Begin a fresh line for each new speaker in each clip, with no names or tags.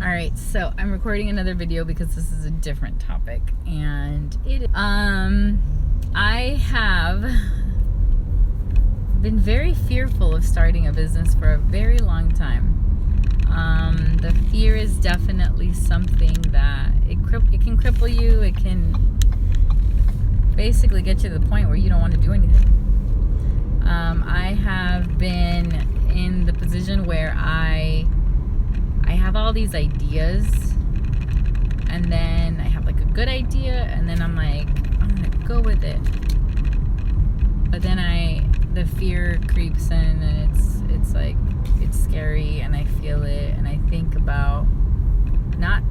All right, so I'm recording another video because this is a different topic, and I have been very fearful of starting a business for a very long time. The fear is definitely something that it can cripple you. It can basically get you to the point where you don't want to do anything. I have been in the position where I have all these ideas, and then I have like a good idea, and then I'm like, I'm gonna go with it. But then the fear creeps in, and it's like, it's scary, and I feel it, and I think about not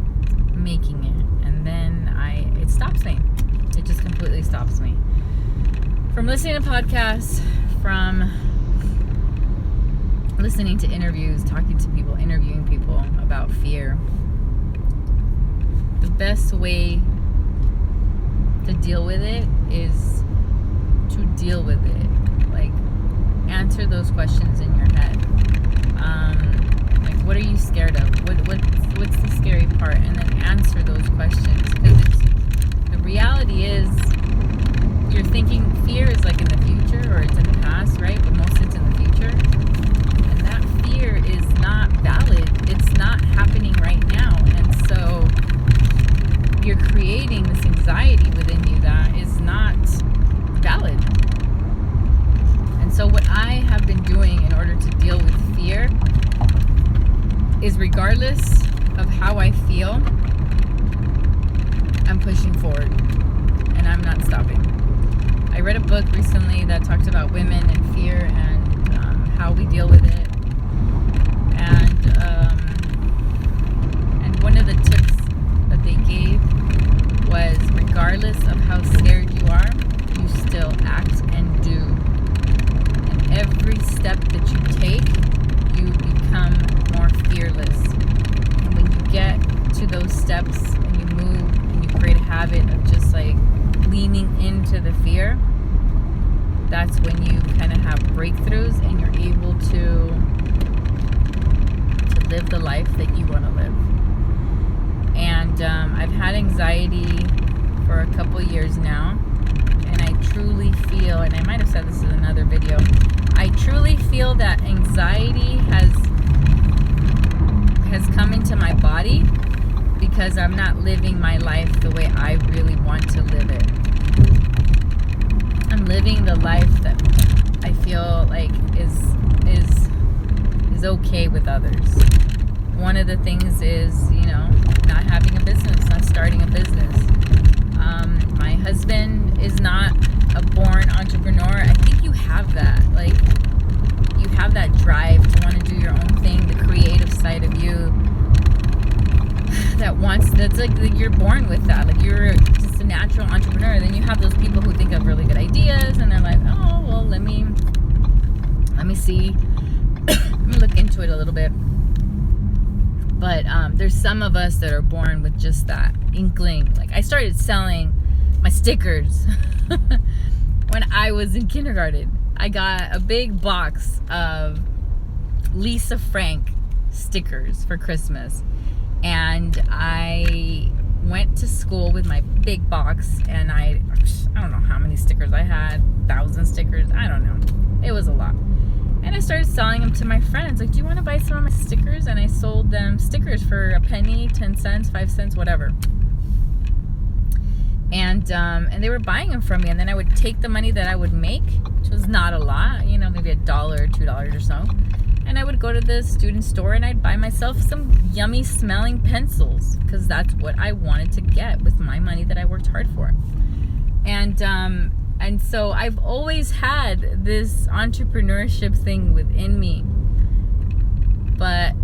making it, and then it stops me. It just completely stops me. From listening to podcasts, from listening to interviews, talking to people, interviewing people about fear. The best way to deal with it is to deal with it. Like, answer those questions in your head. Like, what are you scared of? What's the scary part? And then answer those questions. Because the reality is, you're thinking fear is like in the future, or it's in the past, right? But most it's in the future. Fear is not valid. It's not happening right now. And so you're creating this anxiety within you that is not valid. And so what I have been doing in order to deal with fear is, regardless of how I feel, I'm pushing forward and I'm not stopping. I read a book recently that talked about women and fear and how we deal with it. And one of the tips that they gave was, regardless of how scared you are, you still act and do. And every step that you take, you become more fearless. And when you get to those steps and you move and you create a habit of just like leaning into the fear, that's when you kind of have breakthroughs and you're able to live the life that you want to live. And I've had anxiety for a couple years now, and I truly feel, and I might have said this in another video, I truly feel that anxiety has come into my body because I'm not living my life the way I really want to live it. I'm living the life that I feel like is okay with others. One of the things is, not having a business, not starting a business. My husband is not a born entrepreneur. I think you have that. Like, you have that drive to want to do your own thing, the creative side of you that's like you're born with that. Like, you're just a natural entrepreneur. Then you have those people who think of really good ideas, and they're like, oh, well, let me see. Let me look into it a little bit. But there's some of us that are born with just that inkling. Like, I started selling my stickers when I was in kindergarten. I got a big box of Lisa Frank stickers for Christmas. And I went to school with my big box, and I don't know how many stickers I had, 1,000 stickers, I don't know. It was a lot. And I started selling them to my friends. Like, do you want to buy some of my stickers? And I sold them stickers for a penny, 10 cents, 5 cents, whatever. And they were buying them from me. And then I would take the money that I would make, which was not a lot, maybe $1 or $2 or so. And I would go to the student store and I'd buy myself some yummy smelling pencils, because that's what I wanted to get with my money that I worked hard for. And so I've always had this entrepreneurship thing within me. But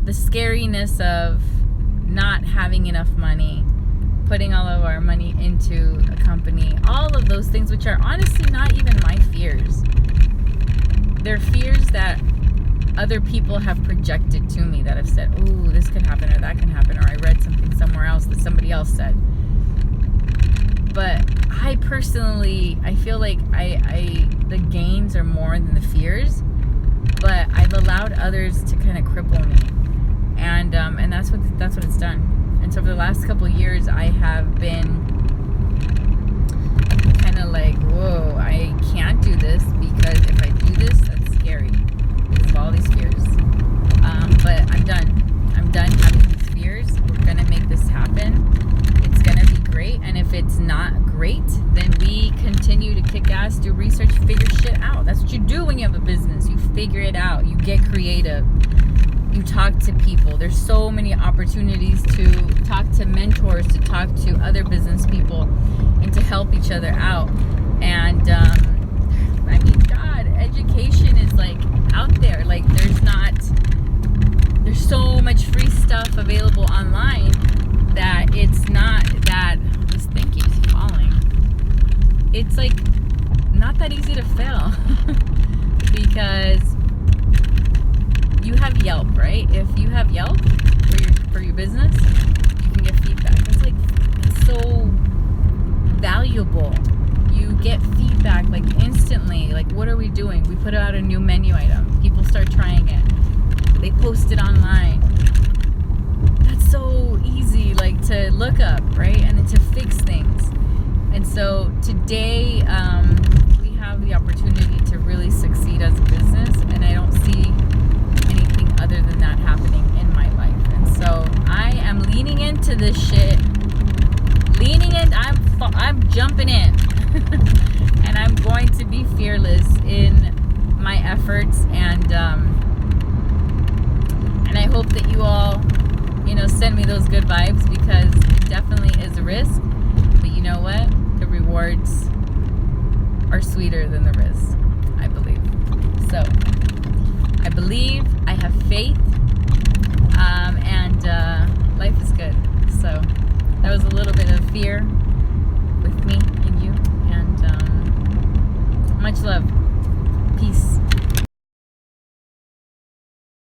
the scariness of not having enough money, putting all of our money into a company, all of those things, which are honestly not even my fears. They're fears that other people have projected to me, that have said, oh, this could happen, or that can happen, or I read something somewhere else that somebody else said. But I personally, I feel like the gains are more than the fears, but I've allowed others to kind of cripple me. And that's what the last couple of years, I have been kind of like, whoa, I can't do this, because if I do this, that's scary because of all these fears. But I'm done having these fears. We're gonna make this happen. It's gonna be great. And if it's not great, then we continue to kick ass, do research, figure shit out. That's what you do when you have a business. You figure it out. You get creative. You talk to people. There's so many opportunities to talk to mentors, to talk to other business people, and to help each other out. And I mean, God, education is like out there. Like there's so much free stuff available online that it's not that, this thing keeps falling. It's like not that easy to fail because you have Yelp, right? If you have Yelp for your business, you can get feedback. It's so valuable. You get feedback like instantly. Like, what are we doing? We put out a new menu item. People start trying it. They post it online. That's so easy, like, to look up, right? And then to fix things. And so today, we have the opportunity to really succeed as a business, and I don't see anything other than that happening in my life. And so I am leaning into this shit. I'm jumping in. And I'm going to be fearless in my efforts, and I hope that you all, send me those good vibes, because it definitely is a risk, but you know what? The rewards are sweeter than the risk, I believe. So I believe, I have faith, and life is good. So that was a little bit of fear with me and you, and much love.